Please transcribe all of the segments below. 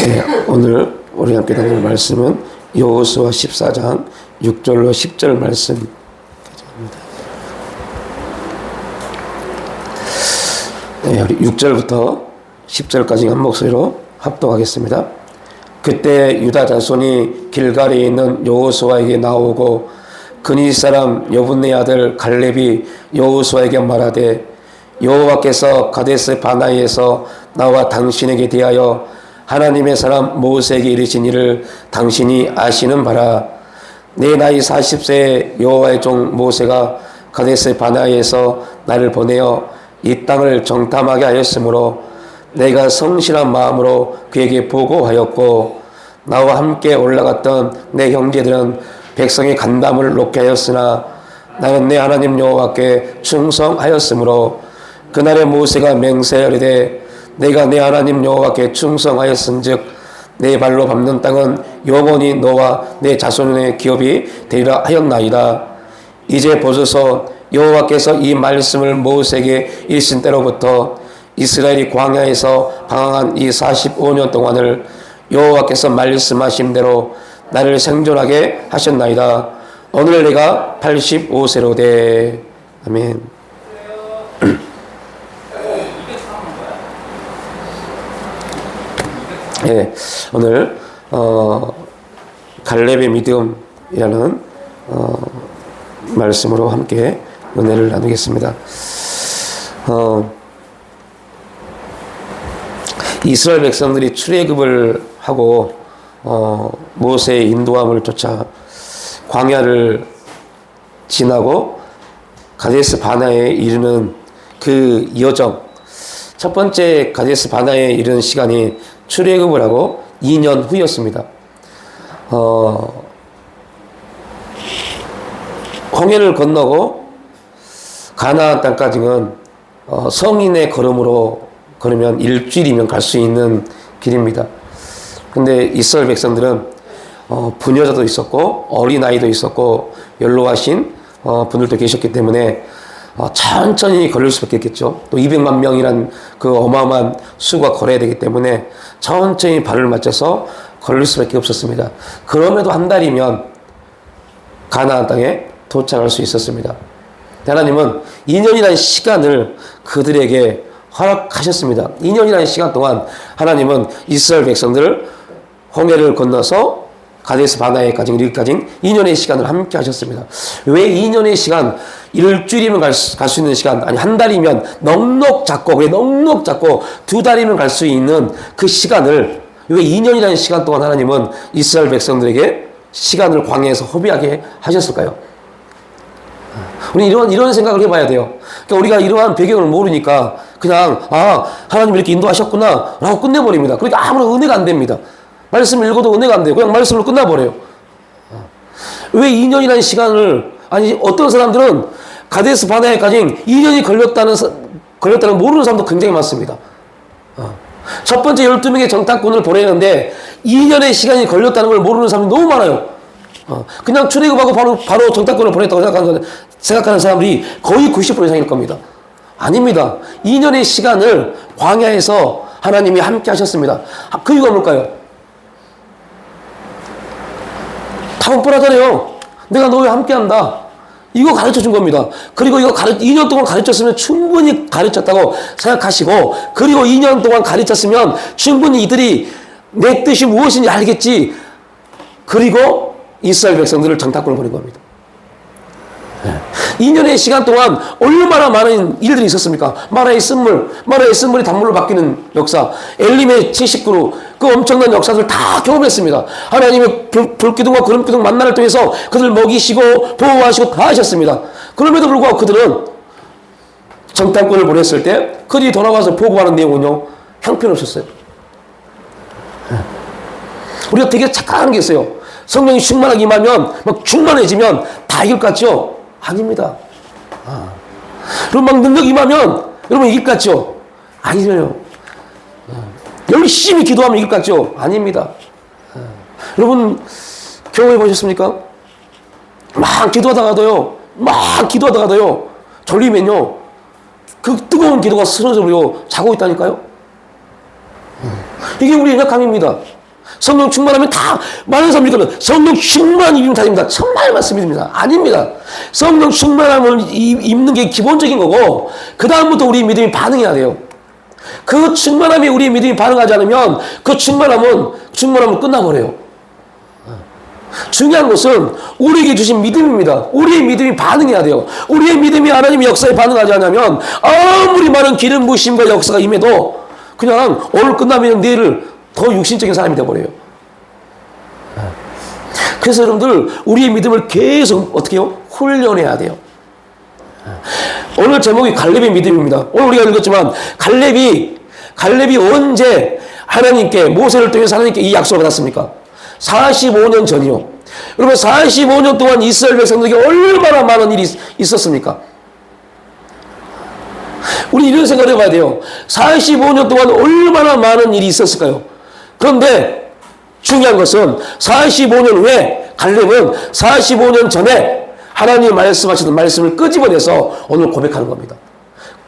네, 오늘 우리 함께 나눌 말씀은 여호수아 14장 6절로 10절 말씀입니다. 네, 우리 6절부터 10절까지 한 목소리로 합독하겠습니다. 그때 유다 자손이 길갈에 있는 여호수아에게 나오고 그니 사람 여분네 아들 갈렙이 여호수아에게 말하되 여호와께서 가데스 바나에서 나와 당신에게 대하여 하나님의 사람 모세에게 이르신 일을 당신이 아시는 바라. 내 나이 40세에 여호와의 종 모세가 가데스 바나에서 나를 보내어 이 땅을 정탐하게 하였으므로 내가 성실한 마음으로 그에게 보고하였고 나와 함께 올라갔던 내 형제들은 백성의 간담을 놓게 하였으나 나는 내 하나님 여호와께 충성하였으므로 그날에 모세가 맹세하리되 내가 내 하나님 여호와께 충성하였은즉 내 발로 밟는 땅은 영원히 너와 내 자손의 기업이 되리라 하였나이다. 이제 보소서 여호와께서 이 말씀을 모세에게 일신 때로부터 이스라엘이 광야에서 방황한 이 45년 동안을 여호와께서 말씀하신 대로 나를 생존하게 하셨나이다. 오늘 내가 85세로 돼. 아멘. 네, 오늘 갈렙의 믿음이라는 말씀으로 함께 은혜를 나누겠습니다. 이스라엘 백성들이 출애굽을 하고 모세의 인도함을 쫓아 광야를 지나고 가데스 바나에 이르는 그 여정, 첫 번째 가데스 바나에 이르는 시간이 출애굽을 하고 2년 후였습니다. 홍해를 건너고 가나안 땅까지는 성인의 걸음으로 걸으면 일주일이면 갈 수 있는 길입니다. 근데 이스라엘 백성들은 부녀자도 있었고 어린아이도 있었고 연로하신 분들도 계셨기 때문에 천천히 걸을 수밖에 없겠죠. 또 200만 명이란 그 어마어마한 수가 걸어야 되기 때문에 천천히 발을 맞춰서 걸을 수밖에 없었습니다. 그럼에도 한 달이면 가나안 땅에 도착할 수 있었습니다. 하나님은 2년이라는 시간을 그들에게 허락하셨습니다. 2년이라는 시간 동안 하나님은 이스라엘 백성들을 홍해를 건너서 가데스 바나에까지 이르기까지 2년의 시간을 함께 하셨습니다. 왜 2년의 시간, 일주일이면 갈 수 있는 시간, 아니 한 달이면 넉넉 잡고, 왜 넉넉 잡고 2달이면 갈 수 있는 그 시간을 왜 2년이라는 시간 동안 하나님은 이스라엘 백성들에게 시간을 광야에서 허비하게 하셨을까요? 우리 이런 생각을 해봐야 돼요. 그러니까 우리가 이러한 배경을 모르니까 그냥 하나님 이렇게 인도하셨구나 라고 끝내버립니다. 그러니까 아무런 은혜가 안 됩니다. 말씀을 읽어도 은혜가 안 돼요. 그냥 말씀으로 끝나버려요. 왜 2년이라는 시간을, 아니 어떤 사람들은 가데스 바나에까지 2년이 걸렸다는 모르는 사람도 굉장히 많습니다. 첫 번째 12명의 정탐꾼을 보내는데 2년의 시간이 걸렸다는 걸 모르는 사람이 너무 많아요. 그냥 출애굽하고 바로 정탐꾼을 보냈다고 생각하는 사람들이 거의 90% 이상일 겁니다. 아닙니다. 2년의 시간을 광야에서 하나님이 함께 하셨습니다. 그 이유가 뭘까요? 다 뻔하잖아요. 내가 너와 함께 한다. 이거 가르쳐 준 겁니다. 그리고 이거 2년 동안 가르쳤으면 충분히 가르쳤다고 생각하시고, 그리고 2년 동안 가르쳤으면 충분히 이들이 내 뜻이 무엇인지 알겠지. 그리고 이스라엘 백성들을 정탐꾼을 보낸 겁니다. 2년의 시간 동안 얼마나 많은 일들이 있었습니까? 마라의 쓴물이 단물로 바뀌는 역사, 엘림의 70그루, 그 엄청난 역사들 다 경험했습니다. 하나님의 불기둥과 구름기둥 만나를 통해서 그들을 먹이시고 보호하시고 다 하셨습니다. 그럼에도 불구하고 그들은 정탐꾼을 보냈을 때 그들이 돌아와서 보고하는 내용은요, 형편없었어요. 우리가 되게 착각하는 게 있어요. 성령이 충만하게 임하면, 막 충만해지면 다 이길 것 같죠? 아닙니다. 그럼 막 능력 임하면 여러분 이길 것 같죠? 아니에요. 열심히 기도하면 이길 것 같죠? 아닙니다. 여러분 경험해 보셨습니까? 막 기도하다가도요, 졸리면요, 그 뜨거운 기도가 쓰러져버려 자고 있다니까요. 이게 우리의 약함입니다. 성령 충만하면 다 많은 사람들이 그러면 성령 충만한 입으면 다 됩니다. 천만의 말씀입니다. 아닙니다. 성령 충만함을 입는 게 기본적인 거고 그 다음부터 우리 믿음이 반응해야 돼요. 그 충만함에 우리의 믿음이 반응하지 않으면 그 충만함은 끝나버려요. 중요한 것은 우리에게 주신 믿음입니다. 우리의 믿음이 반응해야 돼요. 우리의 믿음이 하나님의 역사에 반응하지 않으면 아무리 많은 기름 부으심과 역사가 임해도 그냥 오늘 끝나면 내일 더 육신적인 사람이 되어버려요. 그래서 여러분들 우리의 믿음을 계속 어떻게 해요? 훈련해야 돼요. 오늘 제목이 갈렙의 믿음입니다. 오늘 우리가 읽었지만 갈렙이 언제 하나님께 모세를 통해서 하나님께 이 약속을 받았습니까? 45년 전이요. 여러분 45년 동안 이스라엘 백성들에게 얼마나 많은 일이 있었습니까? 우리 이런 생각을 해봐야 돼요. 45년 동안 얼마나 많은 일이 있었을까요? 그런데 중요한 것은 45년 후에 갈렙은 45년 전에 하나님이 말씀하시던 말씀을 끄집어내서 오늘 고백하는 겁니다.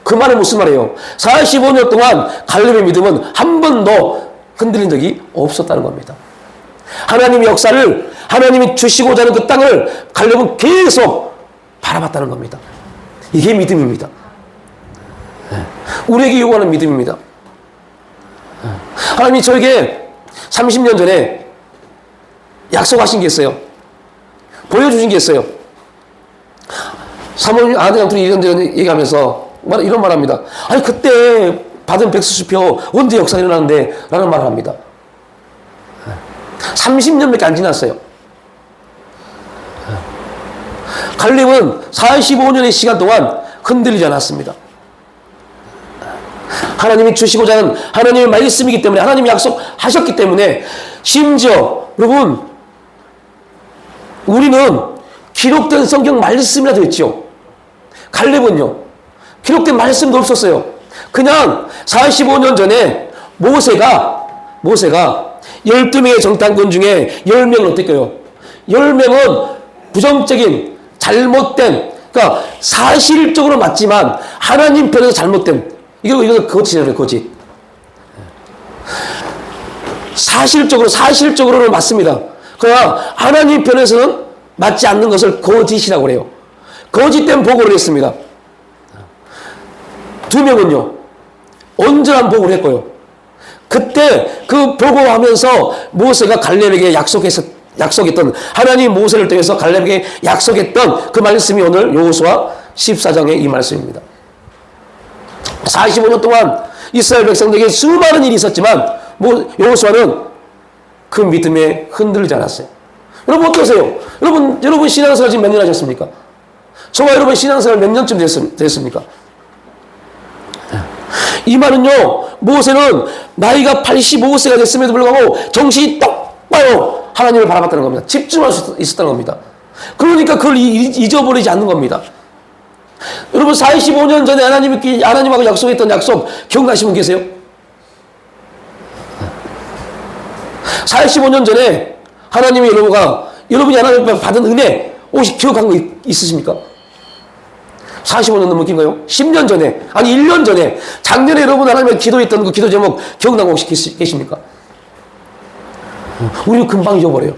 그 말은 무슨 말이에요? 45년 동안 갈렙의 믿음은 한 번도 흔들린 적이 없었다는 겁니다. 하나님의 역사를 하나님이 주시고자 하는 그 땅을 갈렙은 계속 바라봤다는 겁니다. 이게 믿음입니다. 우리에게 요구하는 믿음입니다. 하나님이 저에게 30년 전에 약속하신 게 있어요. 보여주신 게 있어요. 사모님 아들한테 이런저런 얘기하면서 이런 말 합니다. 아니 그때 받은 백수수표 언제 역사가 일어나는데 라는 말을 합니다. 30년밖에 안 지났어요. 갈렙은 45년의 시간 동안 흔들리지 않았습니다. 하나님이 주시고자 하는 하나님의 말씀이기 때문에 하나님이 약속하셨기 때문에 심지어 여러분 우리는 기록된 성경 말씀이라도 있죠. 갈렙은요 기록된 말씀도 없었어요. 그냥 45년 전에 모세가 12명의 정탐꾼 중에 10명은 어떨까요? 10명은 부정적인 잘못된 그러니까 사실적으로 맞지만 하나님 편에서 잘못된 이거 거짓이잖아요. 거짓. 사실적으로는 맞습니다. 그러나 하나님 편에서는 맞지 않는 것을 거짓이라고 그래요. 거짓된 보고를 했습니다. 2명은요. 온전한 보고를 했고요. 그때 그 보고하면서 모세가 갈렙에게 약속했던 하나님 모세를 통해서 갈렙에게 약속했던 그 말씀이 오늘 여호수아 14장의 이 말씀입니다. 45년 동안 이스라엘 백성들에게 수많은 일이 있었지만 여호수아는 그 믿음에 흔들리지 않았어요. 여러분 어떠세요? 여러분 신앙생활 지금 몇 년 하셨습니까? 저와 여러분 신앙생활 몇 년쯤 됐습니까? 이 말은요 모세는 나이가 85세가 됐음에도 불구하고 정신이 똑바로 하나님을 바라봤다는 겁니다. 집중할 수 있었다는 겁니다. 그러니까 그걸 잊어버리지 않는 겁니다. 여러분 45년 전에 하나님하고 약속했던 약속 기억나시는 분 계세요? 45년 전에 하나님이 여러분이 하나님 받은 은혜 혹시 기억한 거 있으십니까? 45년 넘긴가요? 10년 전에 아니 1년 전에 작년에 여러분 하나님께 기도했던 그 기도 제목 기억나고 혹시 계십니까? 우리는 금방 잊어버려요.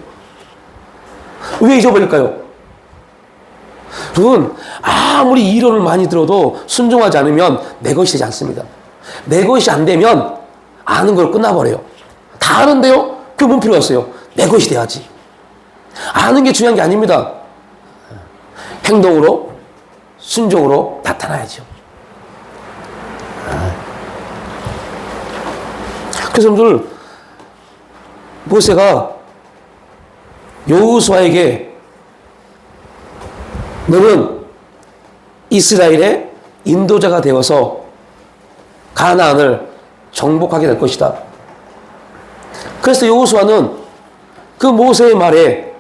왜 잊어버릴까요? 여러분 아무리 이론을 많이 들어도 순종하지 않으면 내 것이 되지 않습니다. 내 것이 안 되면 아는 걸 끝나버려요. 다 아는데요? 그게 뭔 필요가 있어요? 내 것이 돼야지. 아는 게 중요한 게 아닙니다. 행동으로 순종으로 나타나야죠. 그래서 여러분들 모세가 여호수아에게 너는 이스라엘의 인도자가 되어서 가나안을 정복하게 될 것이다. 그래서 여호수아는 그 모세의 말에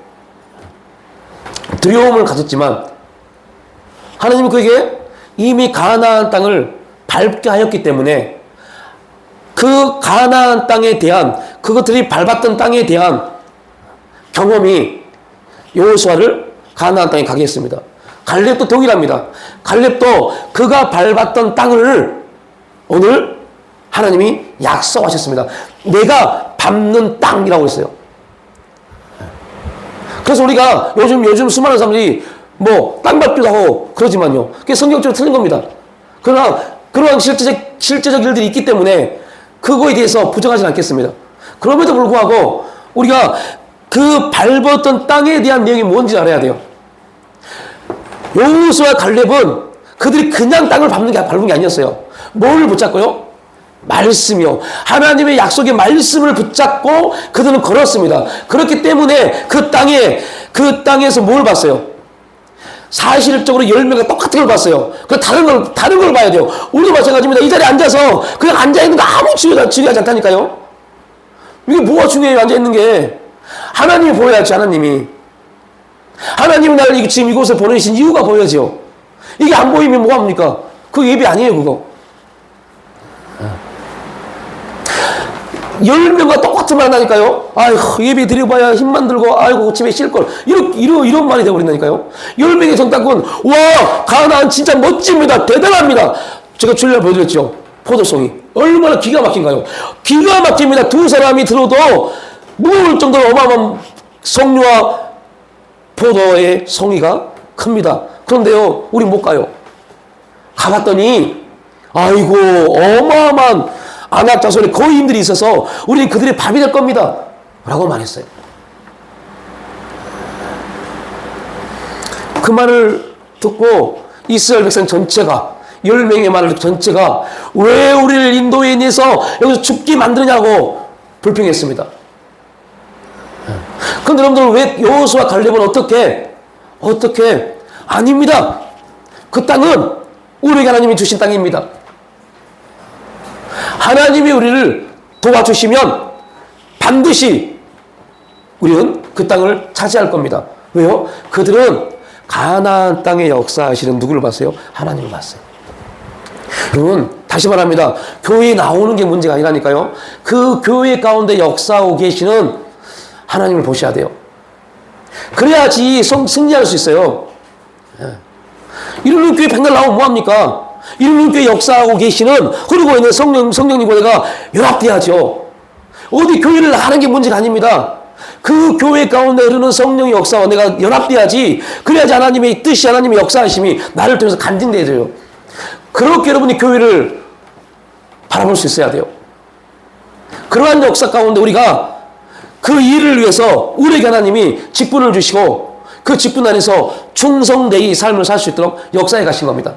두려움을 가졌지만 하나님은 그에게 이미 가나안 땅을 밟게 하였기 때문에 그 가나안 땅에 대한 그것들이 밟았던 땅에 대한 경험이 여호수아를 가나안 땅에 가게 했습니다. 갈렙도 동일합니다. 갈렙도 그가 밟았던 땅을 오늘 하나님이 약속하셨습니다. 내가 밟는 땅이라고 했어요. 그래서 우리가 요즘 수많은 사람들이 뭐 땅 밟기도 하고 그러지만요. 그게 성경적으로 틀린 겁니다. 그러나 그러한 실제적 일들이 있기 때문에 그거에 대해서 부정하지 않겠습니다. 그럼에도 불구하고 우리가 그 밟았던 땅에 대한 내용이 뭔지 알아야 돼요. 여호수아와 갈렙은 그들이 그냥 땅을 밟은 게 아니었어요. 뭘 붙잡고요? 말씀이요. 하나님의 약속의 말씀을 붙잡고 그들은 걸었습니다. 그렇기 때문에 그 땅에서 뭘 봤어요? 사실적으로 열매가 똑같은 걸 봤어요. 그 다른 걸 봐야 돼요. 우리도 마찬가지입니다. 이 자리에 앉아서 그냥 앉아있는 거 아무 중요하지 않다니까요. 이게 뭐가 중요해요, 앉아있는 게. 하나님이 보여야지, 하나님이. 하나님이 나를 지금 이곳에 보내신 이유가 보여야죠. 이게 안 보이면 뭐합니까? 그거 예배 아니에요, 그거. 열명과 똑같은 말 한다니까요. 아이고, 예배 드려봐야 힘만 들고, 아이고, 집에 쉴걸. 이런 말이 되어버린다니까요. 10명의 정탐꾼, 와, 가나안 진짜 멋집니다. 대단합니다. 제가 주일날 보여드렸죠. 포도송이. 얼마나 기가 막힌가요? 기가 막힙니다. 두 사람이 들어도 무거울 정도로 어마어마한 성류와 포도의 송이가 큽니다. 그런데요, 우리 못 가요. 가봤더니, 아이고, 어마어마한 안악 자손의 거인들이 있어서 우리는 그들의 밥이 될 겁니다. 라고 말했어요. 그 말을 듣고 이스라엘 백성 전체가 10명의 말을 듣고 전체가 왜 우리를 인도에 내서 여기서 죽게 만드냐고 불평했습니다. 그런데 여러분들 왜 여호수아 갈렙은 어떻게 아닙니다. 그 땅은 우리 하나님이 주신 땅입니다. 하나님이 우리를 도와주시면 반드시 우리는 그 땅을 차지할 겁니다. 왜요? 그들은 가나안 땅에 역사하시는 누구를 봤어요? 하나님을 봤어요. 여러분, 다시 말합니다. 교회에 나오는 게 문제가 아니라니까요. 그 교회 가운데 역사하고 계시는 하나님을 보셔야 돼요. 그래야지 승리할 수 있어요. 이런 교회 백날 나오면 뭐합니까? 이런 교회 역사하고 계시는 그리고 있는 성령님과 내가 연합돼야죠. 어디 교회를 하는 게 문제가 아닙니다. 그 교회 가운데 흐르는 성령의 역사와 내가 연합돼야지. 그래야지 하나님의 뜻이 하나님의 역사하심이 나를 통해서 간증돼져요. 그렇게 여러분이 교회를 바라볼 수 있어야 돼요. 그러한 역사 가운데 우리가 그 일을 위해서 우리에게 하나님이 직분을 주시고 그 직분 안에서 충성되이 삶을 살 수 있도록 역사해 가신 겁니다.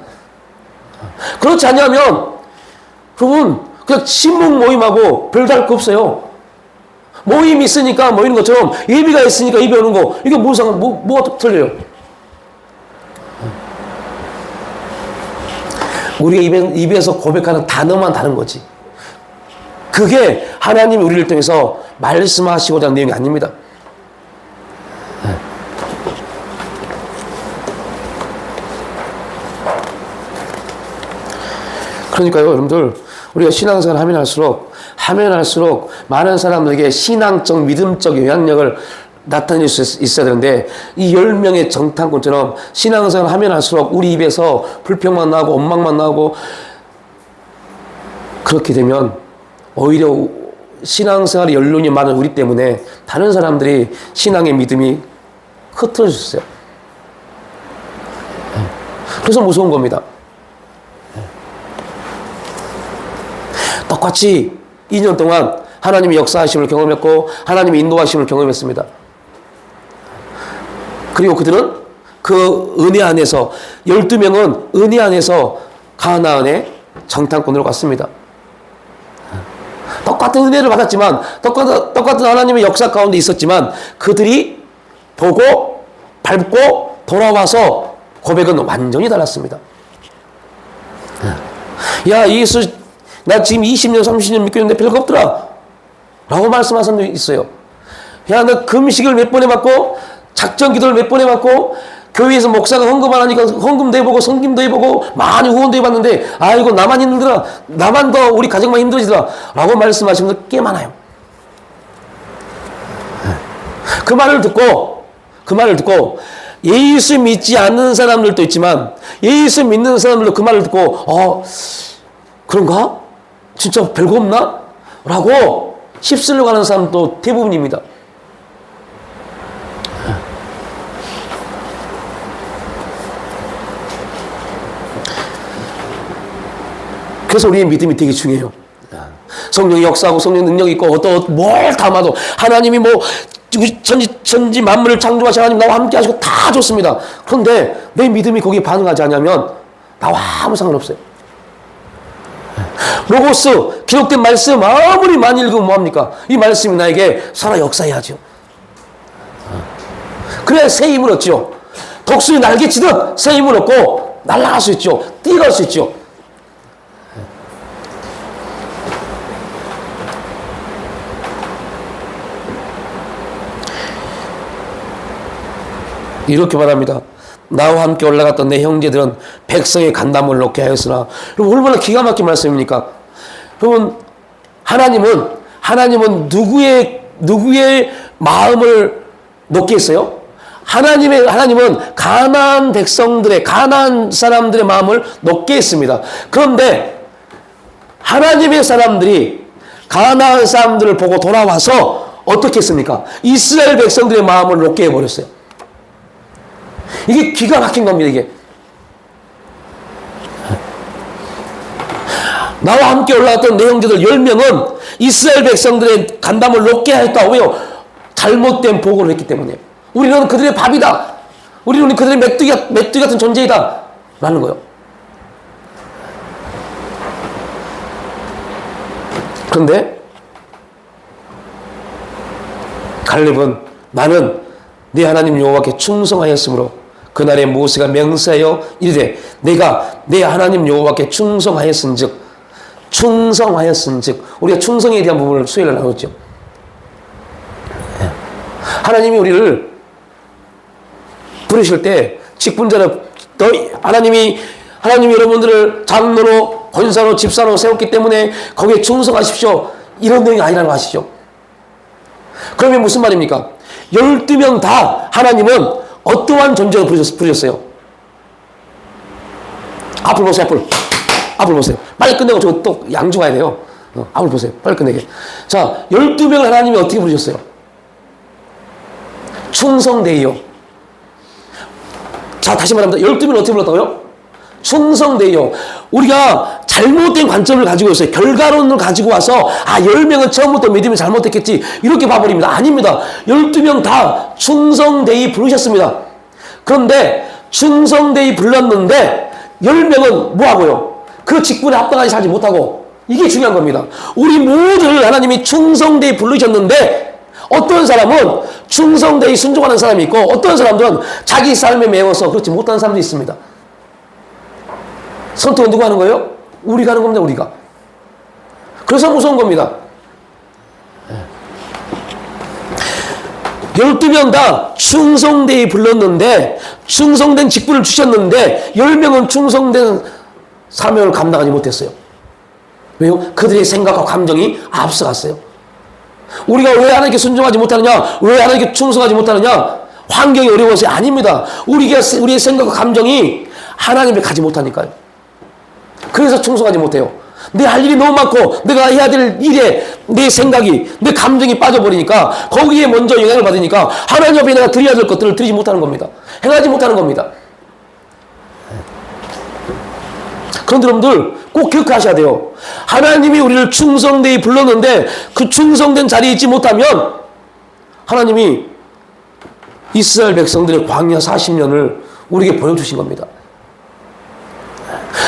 그렇지 않냐면 여러분 그냥 신문 모임하고 별다를 거 없어요. 모임이 있으니까 모이는 것처럼 예비가 있으니까 예배 오는 거 이게 뭐가 틀려요? 우리가 입에서 고백하는 단어만 다른 거지. 그게 하나님이 우리를 통해서 말씀하시고자 하는 내용이 아닙니다. 그러니까요, 여러분들, 우리가 신앙생활 하면 할수록 많은 사람들에게 신앙적, 믿음적 영향력을 나타낼 수 있어야 되는데, 이 10명의 정탐꾼처럼 신앙생활 하면 할수록 우리 입에서 불평만 나고, 원망만 나고, 그렇게 되면 오히려 신앙생활의 연륜이 많은 우리 때문에 다른 사람들이 신앙의 믿음이 흐트러질 수 있어요. 그래서 무서운 겁니다. 똑같이 2년 동안 하나님의 역사하심을 경험했고 하나님의 인도하심을 경험했습니다. 그리고 그들은 그 은혜 안에서 12명은 은혜 안에서 가나안의 정탐꾼으로 갔습니다. 똑같은 은혜를 받았지만 똑같은 하나님의 역사 가운데 있었지만 그들이 보고 밟고 돌아와서 고백은 완전히 달랐습니다. 야, 예수 나 지금 20년 30년 믿고 있는데 별거 없더라 라고 말씀하신 사람도 있어요. 야, 나 금식을 몇 번 해봤고 작전 기도를 몇 번 해봤고 교회에서 목사가 헌금 안 하니까 헌금도 해보고 성김도 해보고 많이 후원도 해봤는데 아이고 나만 힘들더라, 나만 더 우리 가정만 힘들지더라 라고 말씀하시는 분들 꽤 많아요. 그 말을 듣고 예수 믿지 않는 사람들도 있지만 예수 믿는 사람들도 그 말을 듣고 그런가? 진짜 별거 없나? 라고 휩쓸려고 하는 사람도 대부분입니다. 그래서 우리의 믿음이 되게 중요해요. 성령이 역사하고 성령 능력이 있고 어떤 뭘 담아도 하나님이 뭐 천지 만물을 창조하신 하나님 나와 함께 하시고 다 좋습니다. 그런데 내 믿음이 거기에 반응하지 않으면 나와 아무 상관없어요. 로고스 기록된 말씀 아무리 많이 읽으면 뭐합니까? 이 말씀이 나에게 살아 역사해야죠. 그래야 새 힘을 얻죠. 독수리 날개치듯 새 힘을 얻고 날아갈 수 있죠. 뛰어갈 수 있죠. 이렇게 말합니다. 나와 함께 올라갔던 내 형제들은 백성의 간담을 놓게 하였으나. 여러분, 얼마나 기가 막힌 말씀입니까? 여러분, 하나님은 누구의 마음을 놓게 했어요? 하나님은 가나안 백성들의, 가나안 사람들의 마음을 놓게 했습니다. 그런데 하나님의 사람들이 가나안 사람들을 보고 돌아와서 어떻게 했습니까? 이스라엘 백성들의 마음을 놓게 해버렸어요. 이게 기가 막힌 겁니다, 이게. 나와 함께 올라갔던 내 형제들 10명은 이스라엘 백성들의 간담을 놓게 하였다. 왜요? 잘못된 보고를 했기 때문에. 우리는 그들의 밥이다. 우리는 그들의 메뚜기 같은 존재이다. 라는 거예요. 그런데 갈렙은 나는 네 하나님 여호와께 충성하였으므로 그날에 모세가 명세하여 이르되 내가 내 하나님 여호와께 충성하였은즉 우리가 충성에 대한 부분을 수요일에 나눴죠. 하나님이 우리를 부르실 때 직분자로 하나님이 여러분들을 장로로 권사로 집사로 세웠기 때문에 거기에 충성하십시오. 이런 내용이 아니라는 거 아시죠? 그러면 무슨 말입니까? 12명 다 하나님은 어떠한 존재로 부르셨어요? 앞을 보세요, 앞을 보세요. 빨리 끝내고 저 또 양주 가야 돼요. 앞을 보세요. 빨리 끝내게. 자, 12명을 하나님이 어떻게 부르셨어요? 충성되이요. 자, 다시 말합니다. 12명을 어떻게 불렀다고요? 충성되이요. 우리가 잘못된 관점을 가지고 있어요. 결과론을 가지고 와서 10명은 처음부터 믿음이 잘못됐겠지 이렇게 봐버립니다. 아닙니다. 12명 다 충성되이 부르셨습니다. 그런데 충성되이 불렀는데 10명은 뭐하고요? 그 직분에 합당하지 살지 못하고. 이게 중요한 겁니다. 우리 모두를 하나님이 충성되이 부르셨는데 어떤 사람은 충성되이 순종하는 사람이 있고 어떤 사람들은 자기 삶에 매워서 그렇지 못하는 사람도 있습니다. 선택은 누가 하는 거예요? 우리가 하는 겁니다. 우리가. 그래서 무서운 겁니다. 12명 다 충성되이 불렀는데 충성된 직분을 주셨는데 10명은 충성된 사명을 감당하지 못했어요. 왜요? 그들의 생각과 감정이 앞서갔어요. 우리가 왜 하나님께 순종하지 못하느냐? 왜 하나님께 충성하지 못하느냐? 환경이 어려워서 아닙니다. 우리의 생각과 감정이 하나님께 가지 못하니까요. 그래서 충성하지 못해요. 내 할 일이 너무 많고 내가 해야 될 일에 내 생각이, 내 감정이 빠져버리니까 거기에 먼저 영향을 받으니까 하나님 앞에 내가 드려야 될 것들을 드리지 못하는 겁니다. 행하지 못하는 겁니다. 그런데 여러분들 꼭 기억하셔야 돼요. 하나님이 우리를 충성되이 불렀는데 그 충성된 자리에 있지 못하면 하나님이 이스라엘 백성들의 광야 40년을 우리에게 보여주신 겁니다.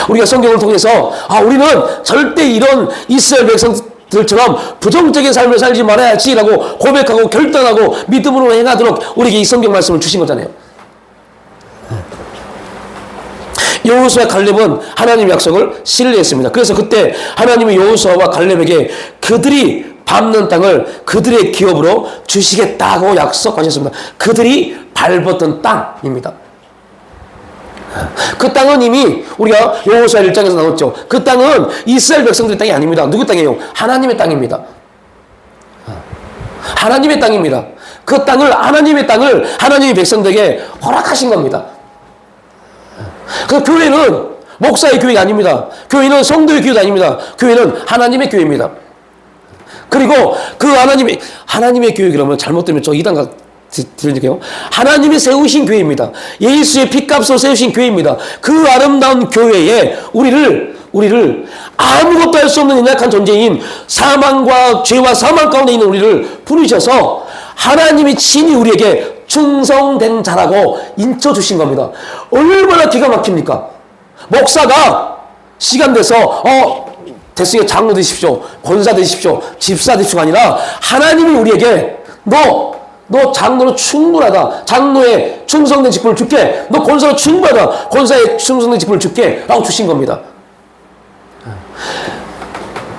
우리가 성경을 통해서 우리는 절대 이런 이스라엘 백성들처럼 부정적인 삶을 살지 말아야지라고 고백하고 결단하고 믿음으로 행하도록 우리에게 이 성경 말씀을 주신 거잖아요. 여호수아와 갈렙은 하나님 약속을 신뢰했습니다. 그래서 그때 하나님이 여호수아와 갈렙에게 그들이 밟는 땅을 그들의 기업으로 주시겠다고 약속하셨습니다. 그들이 밟았던 땅입니다. 그 땅은 이미 우리가 여호수아 1장에서 나왔죠. 그 땅은 이스라엘 백성들의 땅이 아닙니다. 누구 땅이에요? 하나님의 땅입니다. 하나님의 땅입니다. 그 땅을 하나님의 백성들에게 허락하신 겁니다. 그 교회는 목사의 교회가 아닙니다. 교회는 성도의 교회가 아닙니다. 교회는 하나님의 교회입니다. 그리고 그 하나님의 교회 그러면 잘못되면 저 이단가 드릴게요. 하나님이 세우신 교회입니다. 예수의 핏값으로 세우신 교회입니다. 그 아름다운 교회에 우리를 아무것도 할 수 없는 연약한 존재인 사망과 죄와 사망 가운데 있는 우리를 부르셔서 하나님이 친히 우리에게 충성된 자라고 인쳐주신 겁니다. 얼마나 기가 막힙니까? 목사가 시간 돼서 됐으니까 장로 되십시오, 권사 되십시오, 집사 되십시오가 아니라 하나님이 우리에게 너 장로로 충분하다. 장로의 충성된 직분을 줄게. 너 권사로 충분하다. 권사의 충성된 직분을 줄게. 라고 주신 겁니다.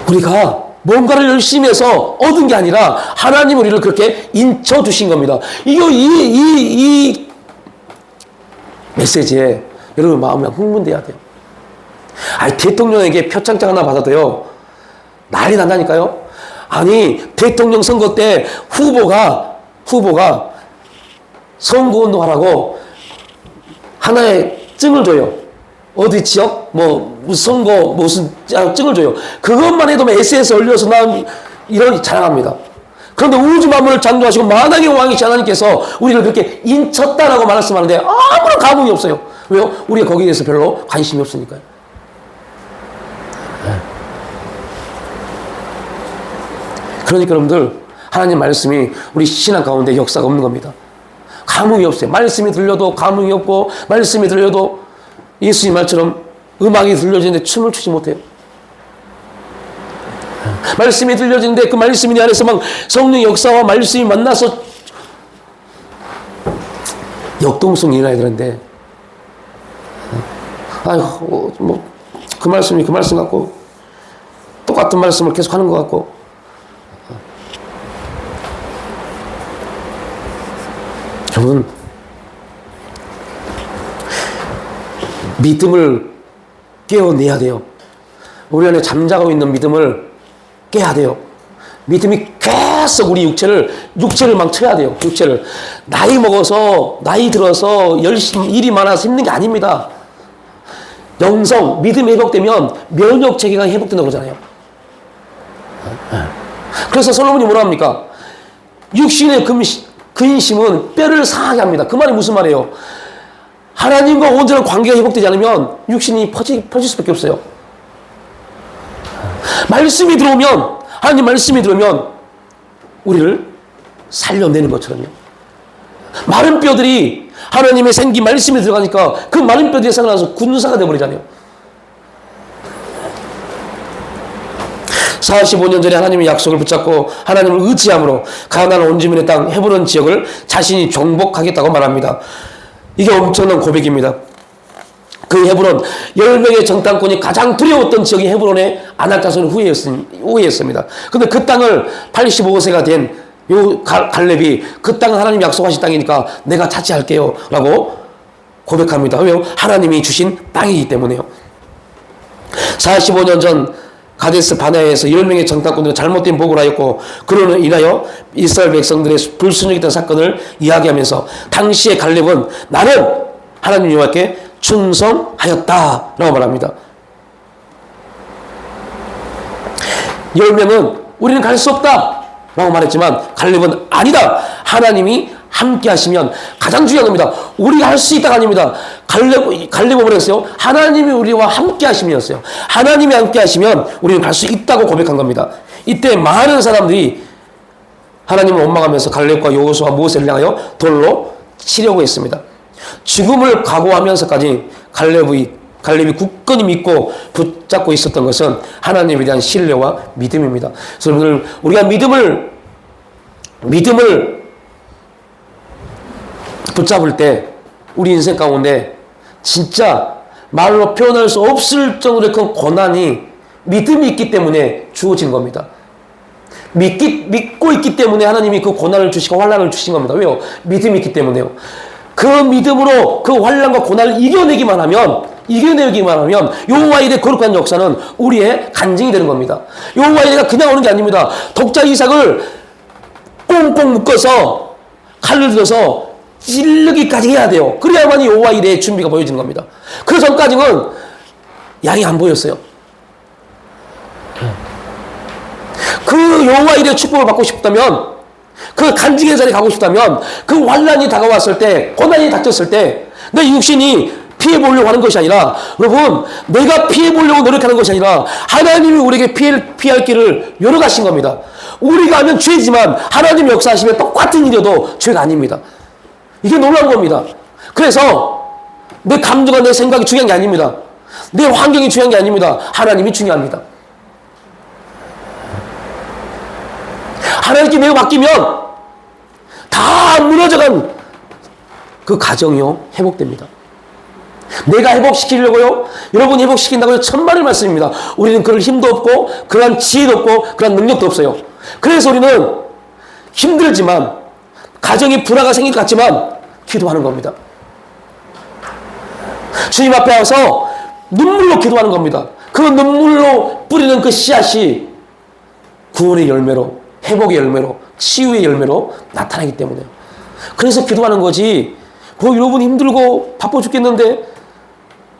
우리가 뭔가를 열심히 해서 얻은 게 아니라 하나님 우리를 그렇게 인쳐주신 겁니다. 이 메시지에 여러분 마음이 흥분돼야 돼요. 아니, 대통령에게 표창장 하나 받아도요, 난리 난다니까요? 아니, 대통령 선거 때 후보가 선거운동하라고 하나의 증을 줘요. 어디 지역? 무슨 선거, 무슨 증을 줘요. 그것만 해도 SNS 올려서 난 이런 자랑합니다. 그런데 우주 만물을 창조하시고 만왕의 왕이신 하나님께서 우리를 그렇게 인쳤다라고 말씀하는데 아무런 감흥이 없어요. 왜요? 우리가 거기에 대해서 별로 관심이 없으니까요. 그러니까 여러분들, 하나님 말씀이 우리 신앙 가운데 역사가 없는 겁니다. 감흥이 없어요. 말씀이 들려도 감흥이 없고, 말씀이 들려도 예수님 말처럼 음악이 들려지는데 춤을 추지 못해요. 말씀이 들려지는데 그 말씀이 내 안에서 막 성령 역사와 말씀이 만나서 역동성이 일어나야 되는데, 그 말씀이 그 말씀 같고 똑같은 말씀을 계속 하는 것 같고. 여러분, 믿음을 깨어내야 돼요. 우리 안에 잠자고 있는 믿음을 깨야 돼요. 믿음이 계속 우리 육체를 망쳐야 돼요. 육체를. 나이 먹어서, 나이 들어서 열심히 일이 많아서 힘든 게 아닙니다. 영성, 믿음이 회복되면 면역 체계가 회복된다고 그러잖아요. 그래서 솔로몬이 뭐라 합니까? 육신의 근심은 뼈를 상하게 합니다. 그 말이 무슨 말이에요? 하나님과 온전한 관계가 회복되지 않으면 육신이 퍼질 수밖에 없어요. 말씀이 들어오면, 하나님 말씀이 들어오면 우리를 살려내는 것처럼요. 마른 뼈들이 하나님의 생기 말씀이 들어가니까 그 마른 뼈들이 생겨나서 군사가 되어버리잖아요. 45년 전에 하나님의 약속을 붙잡고 하나님을 의지함으로 가나안 온주민의 땅 헤브론 지역을 자신이 정복하겠다고 말합니다. 이게 엄청난 고백입니다. 그 헤브론 10명의 정탐꾼이 가장 두려웠던 지역이 헤브론의 아낙 자손을 후회했습니다. 근데 그 땅을 85세가 된 요 갈렙이 그 땅은 하나님 약속하신 땅이니까 내가 차지할게요 라고 고백합니다. 왜요? 하나님이 주신 땅이기 때문에요. 45년 전 가데스 바네아에서 10명의 정탐꾼들은 잘못된 보고를 하였고, 그로 인하여 이스라엘 백성들의 불순종했던 사건을 이야기하면서 당시의 갈렙은 나는 하나님 여호와께 충성하였다라고 말합니다. 10명은 우리는 갈 수 없다 라고 말했지만 갈렙은 아니다. 하나님이 함께 하시면, 가장 중요한 겁니다. 우리가 할 수 있다가 아닙니다. 갈렙은 뭐랬어요? 하나님이 우리와 함께 하심이었어요. 하나님이 함께 하시면 우리는 갈 수 있다고 고백한 겁니다. 이때 많은 사람들이 하나님을 원망하면서 갈렙과 여호수아 모세를 향하여 돌로 치려고 했습니다. 죽음을 각오하면서까지 갈렙이 굳건히 믿고 붙잡고 있었던 것은 하나님에 대한 신뢰와 믿음입니다. 그래서 여러분들, 우리가 믿음을 붙잡을 때 우리 인생 가운데 진짜 말로 표현할 수 없을 정도의 큰 고난이 믿음이 있기 때문에 주어진 겁니다. 믿고 있기 때문에 하나님이 그 고난을 주시고 환난을 주신 겁니다. 왜요? 믿음이 있기 때문에요. 그 믿음으로 그 환난과 고난을 이겨내기만 하면 여호와 일의 거룩한 역사는 우리의 간증이 되는 겁니다. 여호와 일가 그냥 오는 게 아닙니다. 독자 이삭을 꽁꽁 묶어서 칼을 들어서 찔르기까지 해야 돼요. 그래야만이 여호와 일의 준비가 보여지는 겁니다. 그 전까지는 양이 안 보였어요. 그 여호와 일의 축복을 받고 싶다면, 그 간증의 자리에 가고 싶다면, 그 환난이 다가왔을 때, 고난이 닥쳤을 때, 내 육신이 피해보려고 하는 것이 아니라, 여러분, 내가 피해보려고 노력하는 것이 아니라, 하나님이 우리에게 피할 길을 열어가신 겁니다. 우리가 하면 죄지만, 하나님의 역사하시면 똑같은 일이어도 죄가 아닙니다. 이게 놀라운 겁니다. 그래서, 내 감정과 내 생각이 중요한 게 아닙니다. 내 환경이 중요한 게 아닙니다. 하나님이 중요합니다. 하나님께 내가 맡기면 다 무너져간 그 가정이요 회복됩니다. 내가 회복시키려고요, 여러분이 회복시킨다고요, 천만의 말씀입니다. 우리는 그럴 힘도 없고 그런 지혜도 없고 그런 능력도 없어요. 그래서 우리는 힘들지만, 가정이 불화가 생길 것 같지만 기도하는 겁니다. 주님 앞에 와서 눈물로 기도하는 겁니다. 그 눈물로 뿌리는 그 씨앗이 구원의 열매로, 회복의 열매로, 치유의 열매로 나타나기 때문에요. 그래서 기도하는 거지, 여러분 힘들고 바빠 죽겠는데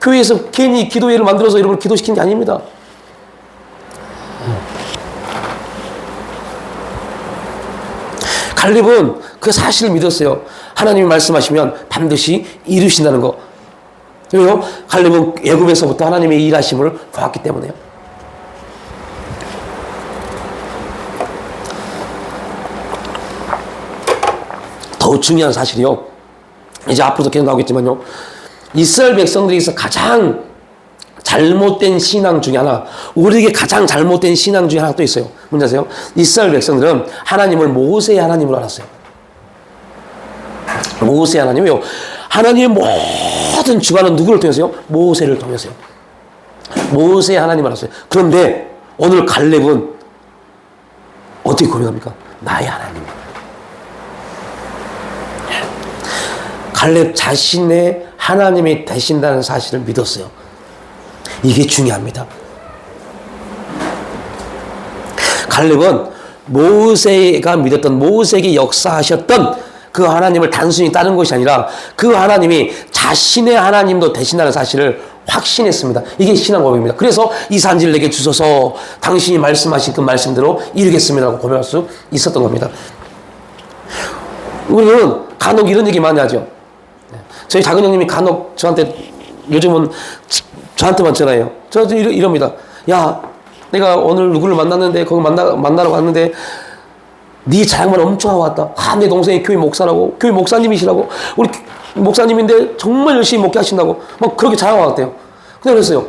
교회에서 괜히 기도회를 만들어서 여러분을 기도시킨 게 아닙니다. 갈렙은 그 사실을 믿었어요. 하나님이 말씀하시면 반드시 이루신다는 거. 왜요? 갈렙은 애굽에서부터 하나님의 일하심을 보았기 때문에요. 더 중요한 사실이요, 이제 앞으로도 계속 나오겠지만요, 이스라엘 백성들에게서 가장 잘못된 신앙 중에 하나, 우리에게 가장 잘못된 신앙 중에 하나 또 있어요. 뭔지 아세요? 이스라엘 백성들은 하나님을 모세의 하나님으로 알았어요. 모세의 하나님이요, 하나님의 모든 주관은 누구를 통해서요? 모세를 통해서요. 모세의 하나님을 알았어요. 그런데 오늘 갈렙은 어떻게 고백합니까? 나의 하나님. 갈렙 자신의 하나님이 되신다는 사실을 믿었어요. 이게 중요합니다. 갈렙은 모세가 믿었던, 모세에게 역사하셨던 그 하나님을 단순히 따른 것이 아니라 그 하나님이 자신의 하나님도 되신다는 사실을 확신했습니다. 이게 신앙 고백입니다. 그래서 이 산지를 내게 주소서, 당신이 말씀하신 그 말씀대로 이루겠습니다라고 고백할 수 있었던 겁니다. 우리는 간혹 이런 얘기 많이 하죠. 저희 작은 형님이 간혹 저한테, 요즘은 저한테만 전화해요. 저도 이럽니다. 야, 내가 오늘 누구를 만났는데, 거기 만나러 갔는데 네 자랑만 엄청 하고 왔다. 내 동생이 교회 목사라고, 교회 목사님이시라고, 우리 목사님인데 정말 열심히 목회 하신다고 막 그렇게 자랑하고 왔대요. 근데 그랬어요.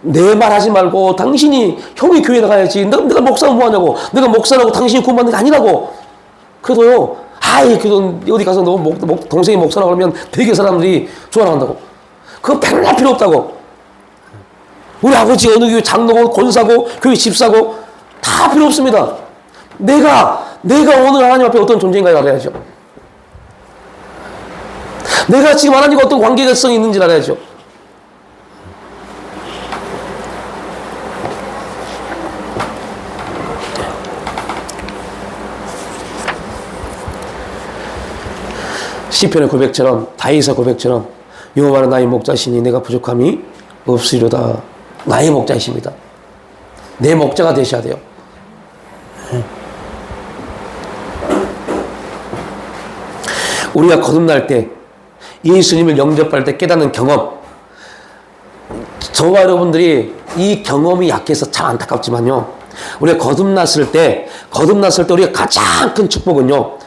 내 말 하지 말고 당신이, 형이 교회 나가야지. 내가 목사는 뭐 하냐고. 내가 목사라고 당신이 구원받는 게 아니라고. 그래도요, 어디 가서 너 동생이 목사라고 그러면 되게 사람들이 좋아한다고. 그거 별로 필요 없다고. 우리 아버지 어느 교회 장로고 권사고 교회 집사고 다 필요 없습니다. 내가 오늘 하나님 앞에 어떤 존재인가를 알아야죠. 내가 지금 하나님과 어떤 관계성이 있는지를 알아야죠. 시편의 고백처럼, 다윗의 고백처럼, 여호와는 나의 목자시니 내가 부족함이 없으리로다. 나의 목자이십니다. 내 목자가 되셔야 돼요. 우리가 거듭날 때, 예수님을 영접할 때 깨닫는 경험, 저와 여러분들이 이 경험이 약해서 참 안타깝지만요, 우리가 거듭났을 때 우리가 가장 큰 축복은요,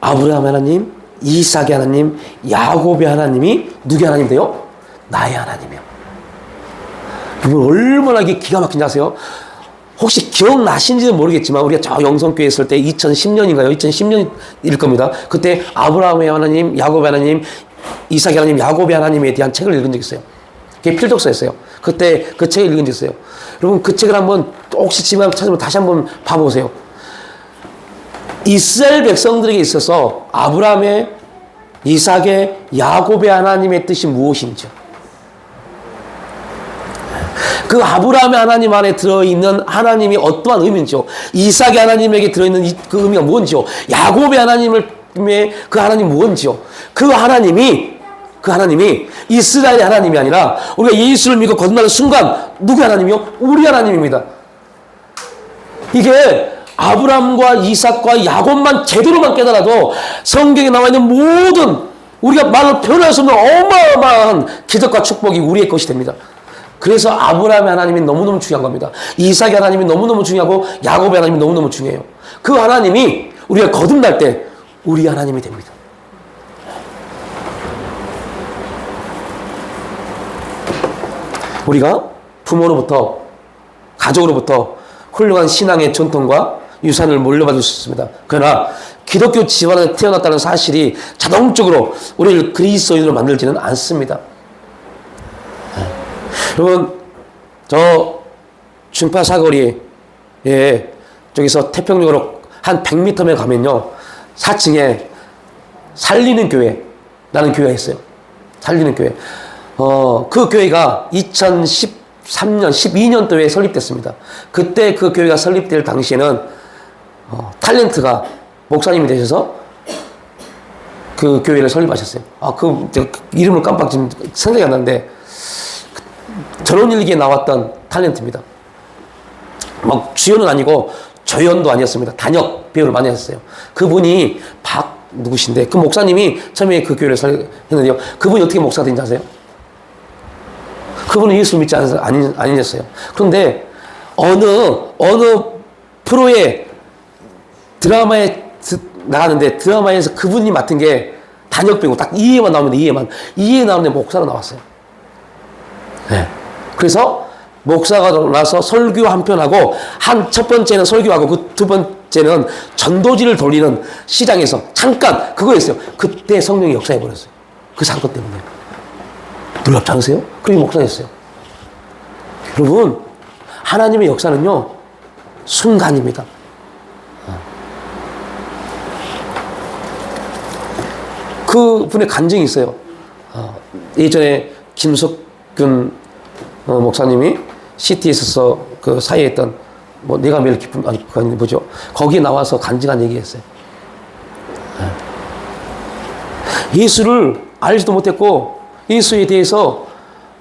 아브라함 하나님, 이삭의 하나님, 야곱의 하나님이 누구의 하나님 돼요? 나의 하나님이요. 이분 얼마나 기가 막힌지 아세요? 혹시 기억나신지는 모르겠지만, 우리가 저 영성교회 있을 때 2010년인가요? 2010년일 겁니다. 그때 아브라함의 하나님, 야곱의 하나님, 이삭의 하나님, 야곱의 하나님에 대한 책을 읽은 적이 있어요. 그게 필독서였어요. 그때 그 책을 읽은 적이 있어요. 여러분, 그 책을 한번 혹시 집에 찾으면 다시 한번 봐보세요. 이스라엘 백성들에게 있어서 아브라함의, 이삭의, 야곱의 하나님의 뜻이 무엇인지, 그 아브라함의 하나님 안에 들어있는 하나님이 어떠한 의미인지요, 이삭의 하나님에게 들어있는 그 의미가 뭔지요, 야곱의 하나님의 그 하나님이 뭔지요, 그 하나님이 그 하나님이 이스라엘의 하나님이 아니라 우리가 예수를 믿고 거듭나는 순간 누구의 하나님이요? 우리 하나님입니다. 이게 아브라함과 이삭과 야곱만 제대로만 깨달아도 성경에 나와 있는 모든 우리가 말로 표현할 수 없는 어마어마한 기적과 축복이 우리의 것이 됩니다. 그래서 아브라함의 하나님이 너무너무 중요한 겁니다. 이삭의 하나님이 너무너무 중요하고 야곱의 하나님이 너무너무 중요해요. 그 하나님이 우리가 거듭날 때 우리 하나님이 됩니다. 우리가 부모로부터 가족으로부터 훌륭한 신앙의 전통과 유산을 물려받을 수 있습니다. 그러나 기독교 집안에 태어났다는 사실이 자동적으로 우리를 그리스도인으로 만들지는 않습니다. 여러분, 저 중파 사거리에 저기서 태평역으로 한 100m에 가면요 4층에 살리는 교회라는 교회가 있어요. 살리는 교회. 그 교회가 2013년, 12년도에 설립됐습니다. 그때 그 교회가 설립될 당시에는 탤런트가 목사님이 되셔서 그 교회를 설립하셨어요. 그 이름을 깜빡 지금 생각이 안 나는데 결혼일기에 나왔던 탤런트입니다. 막 주연은 아니고 조연도 아니었습니다. 단역 배우를 많이 했어요. 그분이 누구신데 그 목사님이 처음에 그 교회를 설립했는데요. 그분이 어떻게 목사가 된지 아세요? 그분은 예수 믿지 아니셨어요. 그런데 어느 프로의 드라마에 나가는데 드라마에서 그분이 맡은 게 단역 배우 딱 2회만 나오는데 2회 나오는데 목사로 나왔어요. 네. 그래서 목사가 나서 설교 한 편 하고 첫 번째는 설교하고 그 두 번째는 전도지를 돌리는 시장에서 잠깐 그거였어요. 그때 성령이 역사해 버렸어요. 그 사건 때문에. 놀랍지 않으세요? 그게 목사였어요. 여러분, 하나님의 역사는요 순간입니다. 그분의 간증이 있어요. 예전에 김석균 목사님이 CT에서 그 사이에 있던 내가 매일 기쁨 그거 뭐죠? 거기에 나와서 간증한 얘기했어요. 예수를 알지도 못했고 예수에 대해서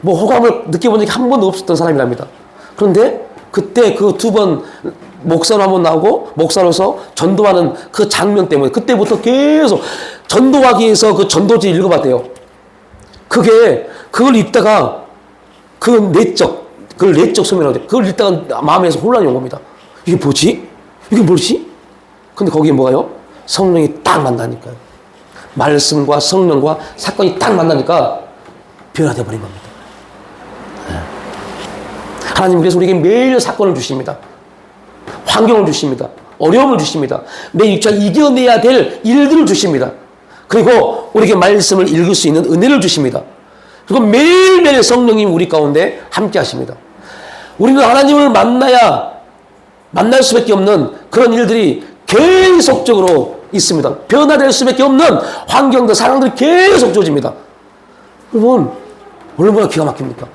호감을 느껴본 적이 한 번도 없었던 사람이랍니다. 그런데 그때 그 두 번 목사로 한번 나오고 목사로서 전도하는 그 장면 때문에 그때부터 계속 전도하기 위해서 그 전도지 읽어봤대요. 그걸 읽다가 그걸 내적 소멸하죠. 그걸 읽다가 마음에서 혼란이 온 겁니다. 이게 뭐지? 이게 뭐지? 근데 거기에 뭐가요? 성령이 딱 만나니까요. 말씀과 성령과 사건이 딱 만나니까 변화되어 버린 겁니다. 하나님 그래서 우리에게 매일 사건을 주십니다. 환경을 주십니다. 어려움을 주십니다. 내 육체가 이겨내야 될 일들을 주십니다. 그리고 우리에게 말씀을 읽을 수 있는 은혜를 주십니다. 그리고 매일매일 성령님이 우리 가운데 함께 하십니다. 우리는 하나님을 만날 수밖에 없는 그런 일들이 계속적으로 있습니다. 변화될 수밖에 없는 환경들, 상황들이 계속 주어집니다. 여러분, 얼마나 기가 막힙니까?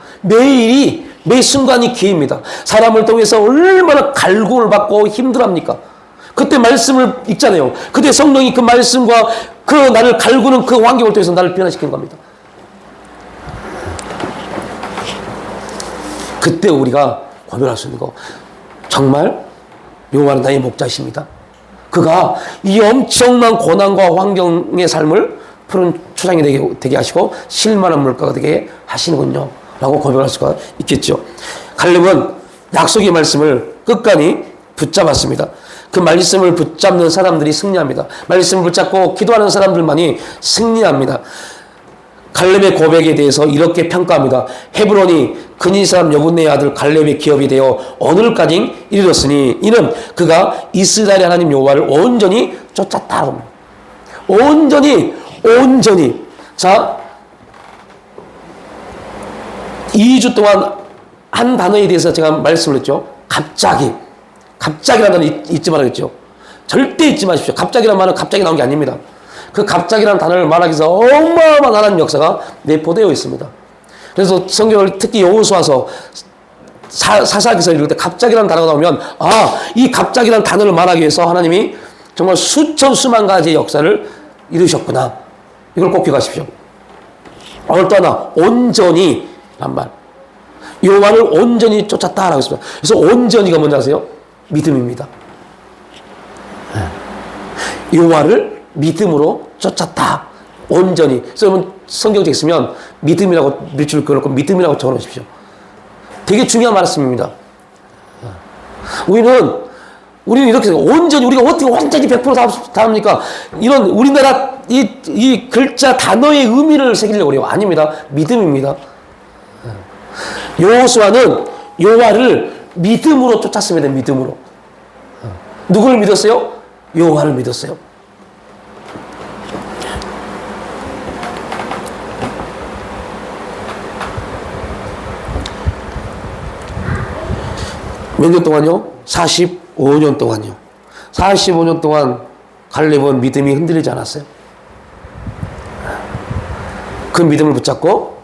매 순간이 기회입니다. 사람을 통해서 얼마나 갈구를 받고 힘들합니까? 그때 말씀을 읽잖아요. 그때 성령이 그 말씀과 그 나를 갈구는 그 환경을 통해서 나를 변화시키는 겁니다. 그때 우리가 고백할 수 있는 거, 정말 여호와는 나의 목자이십니다. 그가 이 엄청난 고난과 환경의 삶을 푸른 초장이 되게 하시고 실만한 물가가 되게 하시는군요 라고 고백할 수가 있겠죠. 갈렙은 약속의 말씀을 끝까지 붙잡았습니다. 그 말씀을 붙잡는 사람들이 승리합니다. 말씀을 붙잡고 기도하는 사람들만이 승리합니다. 갈렙의 고백에 대해서 이렇게 평가합니다. 헤브론이 그니 사람 여분네의 아들 갈렙의 기업이 되어 오늘까지 이르렀으니 이는 그가 이스라엘의 하나님 여호와를 온전히 쫓았다. 온전히. 자, 2주 동안 한 단어에 대해서 제가 말씀을 했죠. 갑자기라는 단어 잊지 말아야겠죠. 절대 잊지 마십시오. 갑자기라는 말은 갑자기 나온 게 아닙니다. 그 갑자기라는 단어를 말하기 위해서 어마어마한 하나님 역사가 내포되어 있습니다. 그래서 성경을 특히 여호수아서 사사기서 읽을 때 갑자기라는 단어가 나오면 이 갑자기라는 단어를 말하기 위해서 하나님이 정말 수천 수만 가지의 역사를 이루셨구나. 이걸 꼭 기억하십시오. 오늘 또 하나, 온전히 란 말. 여호와를 온전히 쫓았다라고 했습니다. 그래서 온전히가 뭔지 아세요? 믿음입니다. 여호와를 믿음으로 쫓았다. 온전히. 그래서 여러분 성경책 있으면 믿음이라고 밑줄 그어놓고 믿음이라고 적어놓으십시오. 되게 중요한 말씀입니다. 우리는 이렇게 온전히, 우리가 어떻게 완전히 100% 다 합니까? 이런 우리나라 이 글자 단어의 의미를 새기려고 그래요. 아닙니다. 믿음입니다. 여호수아는 여호와를 믿음으로 쫓았습니다. 믿음으로. 누구를 믿었어요? 여호와를 믿었어요. 몇 년 동안요? 45년 동안요. 45년 동안 갈렙은 믿음이 흔들리지 않았어요. 그 믿음을 붙잡고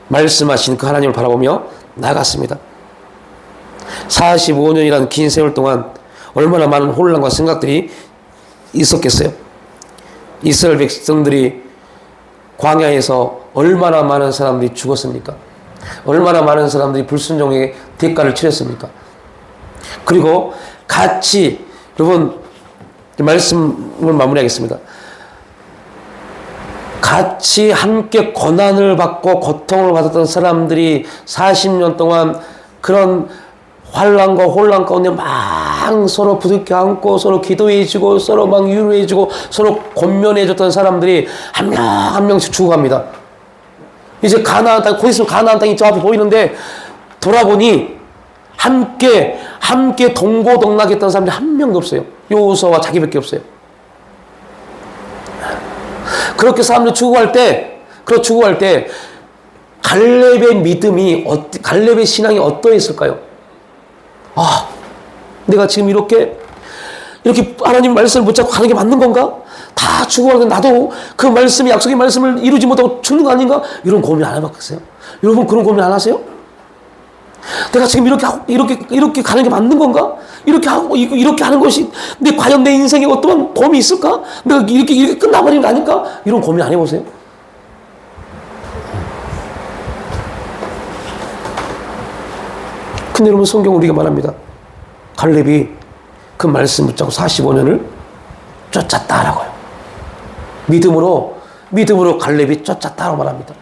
말씀하신 그 하나님을 바라보며 나갔습니다. 45년이라는 긴 세월 동안 얼마나 많은 혼란과 생각들이 있었겠어요. 이스라엘 백성들이 광야에서 얼마나 많은 사람들이 죽었습니까? 얼마나 많은 사람들이 불순종의 대가를 치렀습니까? 그리고 같이, 여러분, 말씀을 마무리하겠습니다. 같이 함께 고난을 받고 고통을 받았던 사람들이 40년 동안 그런 환난과 혼란 가운데 막 서로 부둥켜 안고 서로 기도해주고 서로 막 위로해주고 서로 권면해줬던 사람들이 한 명 한 명씩 죽어갑니다. 이제 가나안 땅, 곧 있으면 가나안 땅이 저 앞에 보이는데 돌아보니 함께 동고동락했던 사람들이 한 명도 없어요. 여호수아와 자기밖에 없어요. 그렇게 사람들이 죽어갈 때 갈렙의 믿음이, 갈렙의 신앙이 어떠했을까요? 아, 내가 지금 이렇게 하나님 말씀을 붙잡고 가는 게 맞는 건가? 다 죽어가는데 나도 그 말씀이, 약속의 말씀을 이루지 못하고 죽는 거 아닌가? 이런 고민 안 해봤겠어요? 여러분 그런 고민 안 하세요? 내가 지금 이렇게 가는 게 맞는 건가? 이렇게 하는 것이 과연 내 인생에 어떠한 범이 있을까? 내가 이렇게 끝나버리는 거 아닐까? 이런 고민 안 해보세요? 근데 여러분 성경은 우리가 말합니다. 갈렙이 그 말씀 붙잡고 45년을 쫓았다라고요. 믿음으로 갈렙이 쫓았다라고 말합니다.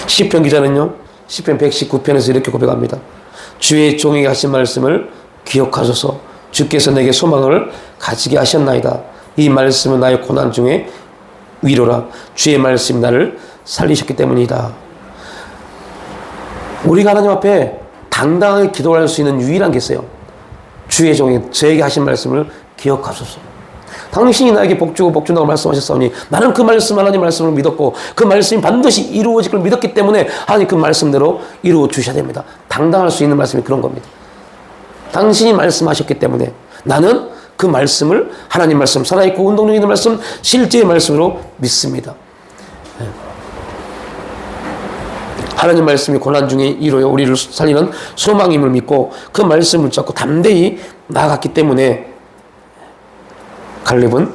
시편 기자는요, 시편 119편에서 이렇게 고백합니다. 주의 종에게 하신 말씀을 기억하소서. 주께서 내게 소망을 가지게 하셨나이다. 이 말씀은 나의 고난 중에 위로라. 주의 말씀이 나를 살리셨기 때문이다. 우리가 하나님 앞에 당당하게 기도할 수 있는 유일한 게 있어요. 주의 종이 저에게 하신 말씀을 기억하소서. 당신이 나에게 복주고 복준다고 말씀하셨사오니 나는 그 말씀, 하나님 말씀을 믿었고 그 말씀이 반드시 이루어질 걸 믿었기 때문에 하나님 그 말씀대로 이루어 주셔야 됩니다. 당당할 수 있는 말씀이 그런 겁니다. 당신이 말씀하셨기 때문에 나는 그 말씀을, 하나님 말씀, 살아있고 운동력 있는 말씀, 실제의 말씀으로 믿습니다. 하나님 말씀이 고난 중에 이루어 우리를 살리는 소망임을 믿고 그 말씀을 잡고 담대히 나아갔기 때문에 갈렙은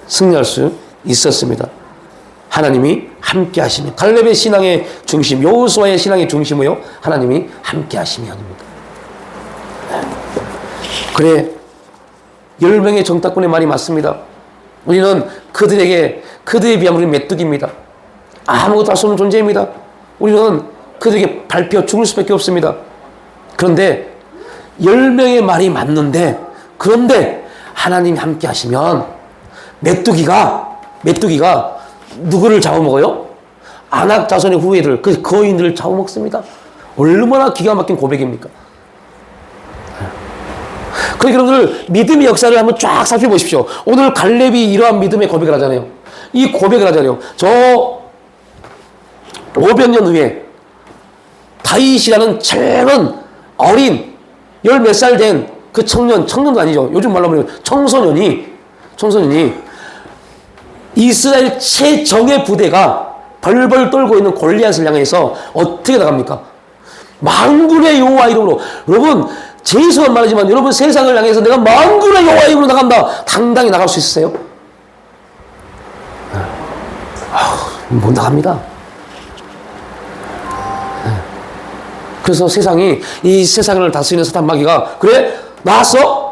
승리할 수 있었습니다. 하나님이 함께 하시면, 갈렙의 신앙의 중심, 여호수아의 신앙의 중심이요, 하나님이 함께 하시면입니다. 그래, 10명의 정탐꾼의 말이 맞습니다. 우리는 그들에 비하면 우리는 메뚜기입니다. 아무것도 할 수 없는 존재입니다. 우리는 그들에게 밟혀 죽을 수밖에 없습니다. 그런데 10명의 말이 맞는데, 그런데 하나님이 함께 하시면 메뚜기가 누구를 잡아먹어요? 아낙 자손의 후예들, 그 거인들을 잡아먹습니다. 얼마나 기가 막힌 고백입니까? 그러니까 여러분들 믿음의 역사를 한번 쫙 살펴보십시오. 오늘 갈렙이 이러한 믿음의 고백을 하잖아요. 이 고백을 하잖아요. 저 500년 후에 다윗이라는 젊은 어린 10몇 살 된 그 청년도 아니죠. 요즘 말로 하면 청소년이 이스라엘 최정예 부대가 벌벌 떨고 있는 골리앗을 향해서 어떻게 나갑니까? 만군의 여호와 이름으로. 여러분, 죄송한 말이지만 여러분 세상을 향해서 내가 만군의 여호와 이름으로 나간다. 당당히 나갈 수 있으세요? 못 나갑니다. 그래서 이 세상을 다스리는 사탄 마귀가, 그래? 나왔어?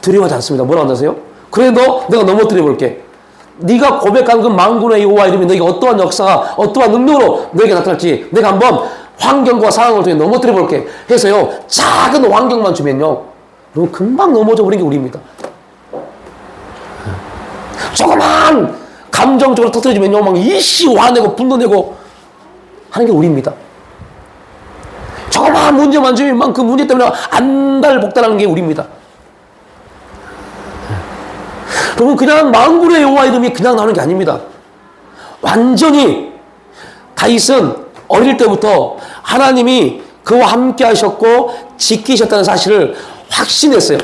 두려워하지 않습니다. 뭐라고 한다세요? 그래, 내가 넘어뜨려 볼게. 네가 고백한 그 만군의 여호와 이름이 너에게 어떠한 역사가, 어떠한 능력으로 너에게 나타날지 내가 한번 환경과 상황을 통해 넘어뜨려 볼게 해서요, 작은 환경만 주면요, 여러분 금방 넘어져 버리는 게 우리입니다. 조그만 감정적으로 터뜨려지면요, 막 이씨 화내고 분노내고 하는 게 우리입니다. 조그만 문제만 주면 그 문제 때문에 안달복달하는 게 우리입니다. 여러분, 그냥 만군의 여호와 이름이 그냥 나오는 게 아닙니다. 완전히 다윗은 어릴 때부터 하나님이 그와 함께 하셨고 지키셨다는 사실을 확신했어요.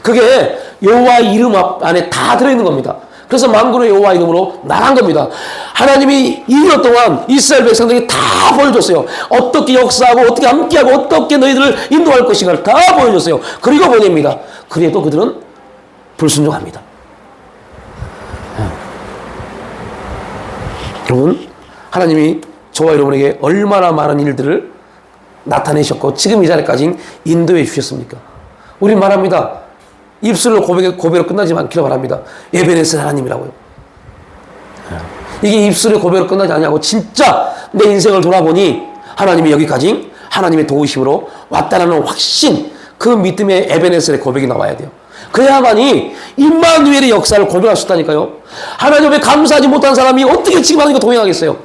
그게 여호와의 이름 안에 다 들어있는 겁니다. 그래서 만군의 여호와 이름으로 나간 겁니다. 하나님이 2년 동안 이스라엘 백성들에게 다 보여줬어요. 어떻게 역사하고 어떻게 함께하고 어떻게 너희들을 인도할 것인가를 다 보여줬어요. 그리고 보냅니다. 그래도 그들은 불순종합니다. 여러분, 하나님이 저와 여러분에게 얼마나 많은 일들을 나타내셨고 지금 이 자리까지 인도해 주셨습니까? 우린 말합니다. 입술로 고백으로 끝나지 않기를 바랍니다. 에베네셀 하나님이라고요. 이게 입술의 고백으로 끝나지 않냐고, 진짜 내 인생을 돌아보니 하나님이 여기까지 하나님의 도우심으로 왔다라는 확신, 그 믿음의 에베네셀의 고백이 나와야 돼요. 그래야만이 임마누엘의 역사를 고백할 수 있다니까요. 하나님에 감사하지 못한 사람이 어떻게 지금 하나님과 동행하겠어요?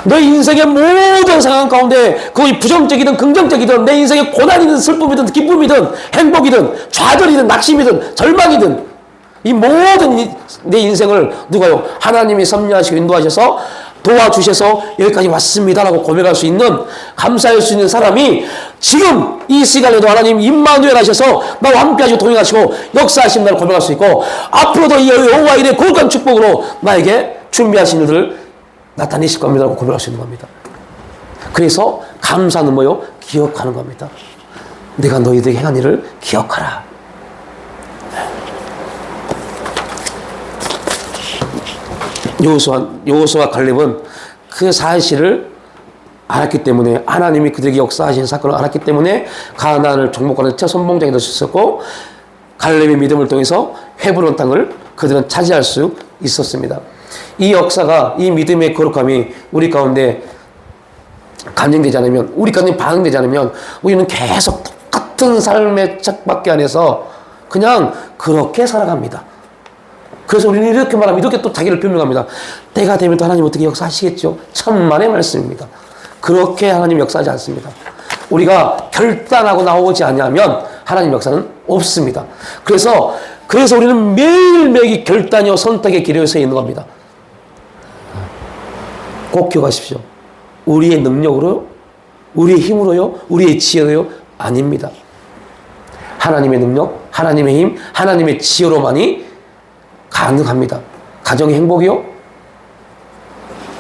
내 인생의 모든 상황 가운데, 그것이 부정적이든 긍정적이든, 내 인생의 고난이든 슬픔이든 기쁨이든 행복이든 좌절이든 낙심이든 절망이든, 이 모든 내 인생을 누가요? 하나님이 섭리하시고 인도하셔서 도와주셔서 여기까지 왔습니다라고 고백할 수 있는, 감사할 수 있는 사람이 지금 이 시간에도 하나님 임마누엘 하셔서 나와 함께 하시고 동행하시고 역사하신 날 고백할 수 있고, 앞으로도 이 여호와 일의 거룩한 축복으로 나에게 준비하신 일들을 나타내실 겁니다라고 고백할 수 있는 겁니다. 그래서 감사는 뭐요? 기억하는 겁니다. 내가 너희들에게 행한 일을 기억하라. 여호수아와 갈렙은 그 사실을 알았기 때문에, 하나님이 그들에게 역사하신 사건을 알았기 때문에 가나안을 정복하는 첫 선봉장이 될 수 있었고, 갈렙의 믿음을 통해서 헤브론 땅을 그들은 차지할 수 있었습니다. 이 역사가, 이 믿음의 거룩함이 우리 가운데 간증되지 않으면, 우리 가운데 반응되지 않으면 우리는 계속 똑같은 삶의 척박기 안에서 그냥 그렇게 살아갑니다. 그래서 우리는 이렇게 말하면 이렇게 또 자기를 변명합니다. 때가 되면 또 하나님 어떻게 역사하시겠죠? 천만의 말씀입니다. 그렇게 하나님 역사하지 않습니다. 우리가 결단하고 나오지 않으면 하나님 역사는 없습니다. 그래서 우리는 매일매일 결단이요 선택의 길에 서 있는 겁니다. 꼭 기억하십시오. 우리의 능력으로, 우리의 힘으로요, 우리의 지혜로요, 아닙니다. 하나님의 능력, 하나님의 힘, 하나님의 지혜로만이 가능합니다. 가정의 행복이요,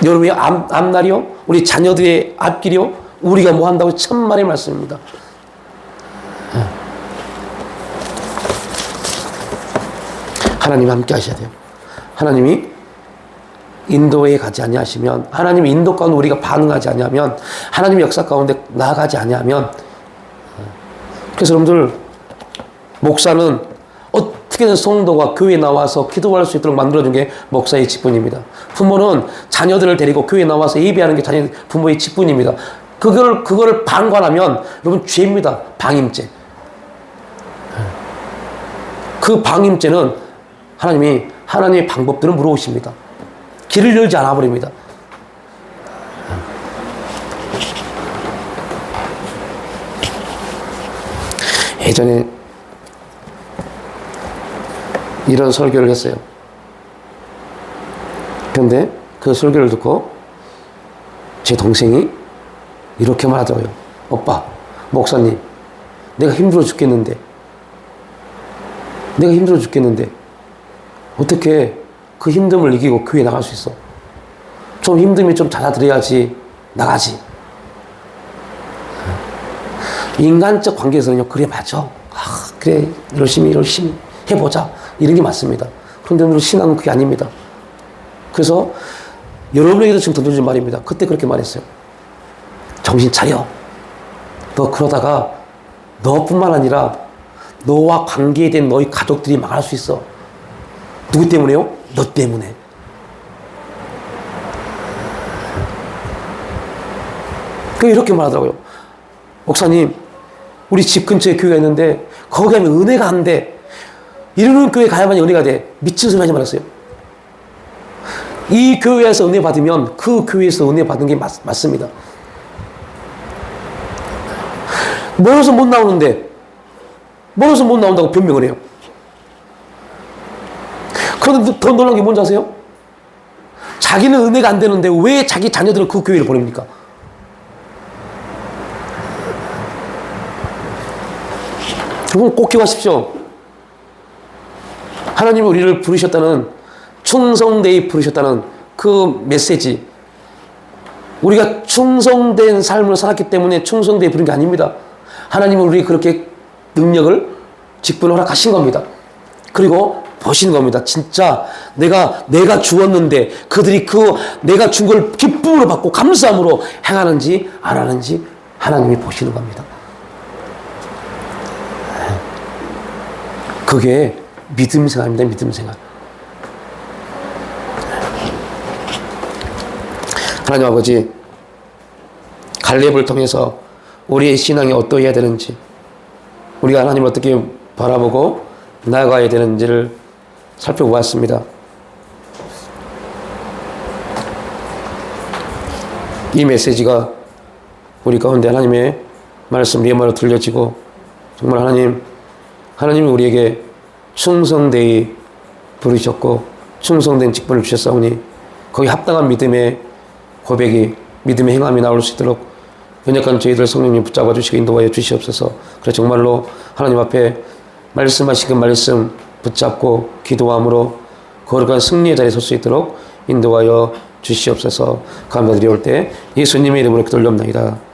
여러분의 앞날이요, 우리 자녀들의 앞길이요, 우리가 뭐 한다고 천만의 말씀입니다. 하나님이 함께 하셔야 돼요. 하나님이 인도에 가지 아니하시면, 하나님의 인도 가운데 우리가 반응하지 아니하면, 하나님의 역사 가운데 나아가지 아니하면, 그래서 여러분들, 목사는 어떻게든 성도가 교회에 나와서 기도할 수 있도록 만들어준 게 목사의 직분입니다. 부모는 자녀들을 데리고 교회에 나와서 예배하는 게 부모의 직분입니다. 그거를 방관하면 여러분 죄입니다. 방임죄. 그 방임죄는 하나님의 방법들을 물어오십니다. 길을 열지 않아 버립니다. 예전에 이런 설교를 했어요. 그런데 그 설교를 듣고 제 동생이 이렇게 말하더라고요. 오빠, 목사님, 내가 힘들어 죽겠는데 어떻게 그 힘듦을 이기고 교회에 나갈 수 있어? 좀 힘듦이 좀 잦아들어야지 나가지. 인간적 관계에서는요, 그래 맞아. 그래 열심히 해보자. 이런 게 맞습니다. 그런데 오늘 신앙은 그게 아닙니다. 그래서 여러분에게도 지금 던져준 말입니다. 그때 그렇게 말했어요. 정신 차려. 너 그러다가 너뿐만 아니라 너와 관계된 너희 가족들이 망할 수 있어. 누구 때문에요? 너 때문에. 이렇게 말하더라고요. 목사님, 우리 집 근처에 교회가 있는데 거기 가면 은혜가 안 돼. 이러는 교회 가야만 은혜가 돼. 미친 소리 하지 말았어요. 이 교회에서 은혜 받으면 그 교회에서 은혜 받은 게 맞습니다. 멀어서 못 나오는데 멀어서 못 나온다고 변명을 해요. 그런데 더 놀라운 게 뭔지 아세요? 자기는 은혜가 안 되는데 왜 자기 자녀들을 그 교회를 보냅니까? 여러분 꼭 기억하십시오. 하나님이 우리를 부르셨다는, 충성되이 부르셨다는 그 메시지, 우리가 충성된 삶을 살았기 때문에 충성되이 부른 게 아닙니다. 하나님은 우리 그렇게 능력을, 직분을 허락하신 겁니다. 그리고 보시는 겁니다. 진짜 내가 주었는데 그들이 그 내가 준 걸 기쁨으로 받고 감사함으로 행하는지 안 하는지 하나님이 보시는 겁니다. 그게 믿음 생활입니다. 믿음 생활. 하나님 아버지, 갈렙을 통해서 우리의 신앙이 어떠해야 되는지, 우리가 하나님을 어떻게 바라보고 나아가야 되는지를 살펴보았습니다. 이 메시지가 우리 가운데 하나님의 말씀 리마로 들려지고, 정말 하나님이 우리에게 충성되이 부르셨고 충성된 직분을 주셨사오니 거기 합당한 믿음의 고백이, 믿음의 행함이 나올 수 있도록 연약한 저희들 성령님 붙잡아 주시고 인도하여 주시옵소서. 그래 정말로 하나님 앞에 말씀하신 그 말씀 붙잡고 기도함으로 거룩한 승리의 자리에 설 수 있도록 인도하여 주시옵소서. 감사드리올 때 예수님의 이름으로 기도 올려옵나이다.